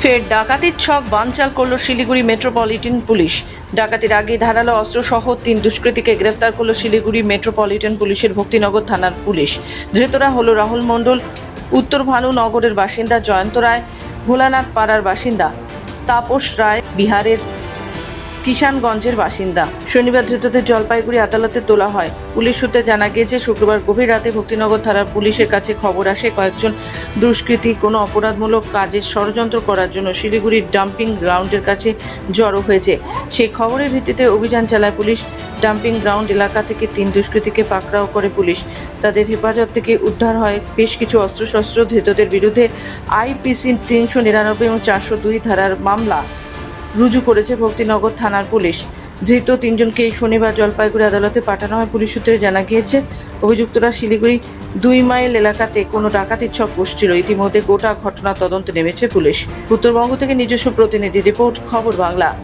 ফের ডাকাতির ছক বানচাল করল শিলিগুড়ি মেট্রোপলিটন পুলিশ। ডাকাতির আগে ধারালো অস্ত্রসহ 3 দুষ্কৃতীকে গ্রেফতার করল শিলিগুড়ি মেট্রোপলিটন পুলিশের ভক্তিনগর থানার পুলিশ। ধৃতরা হল রাহুল মণ্ডল, উত্তর ভানুনগরের বাসিন্দা, জয়ন্ত রায়, ভোলানাথ পাড়ার বাসিন্দা, তাপস রায় বিহারের কিষানগঞ্জের বাসিন্দা। শনিবার ধৃতদের জলপাইগুড়ি আদালতে তোলা হয়। পুলিশ সূত্রে জানা গিয়েছে, শুক্রবার গভীর রাতে ভক্তিনগর থানার পুলিশের কাছে খবর আসে কয়েকজন দুষ্কৃতী কোনো অপরাধমূলক কাজের ষড়যন্ত্র করার জন্য শিলিগুড়ির ডাম্পিং গ্রাউন্ডের কাছে জড়ো হয়েছে। সেই খবরের ভিত্তিতে অভিযান চালায় পুলিশ। ডাম্পিং গ্রাউন্ড এলাকা থেকে 3 দুষ্কৃতীকে পাকড়াও করে পুলিশ। তাদের হেফাজত থেকে উদ্ধার হয় বেশ কিছু অস্ত্রশস্ত্র। ধৃতদের বিরুদ্ধে আইপিসি 399 এবং 402 ধারার মামলা রুজু করেছে ভক্তিনগর থানার পুলিশ। ধৃত 3 জনকে শনিবার জলপাইগুড়ি আদালতে পাঠানো হয়। পুলিশ সূত্রে জানা গিয়েছে, অভিযুক্তরা শিলিগুড়ি 2 মাইল এলাকাতে কোনো ডাকাতির ছক বসছিল। ইতিমধ্যে গোটা ঘটনা তদন্তে নেমেছে পুলিশ। উত্তরবঙ্গ থেকে নিজস্ব প্রতিনিধি রিপোর্ট, খবর বাংলা।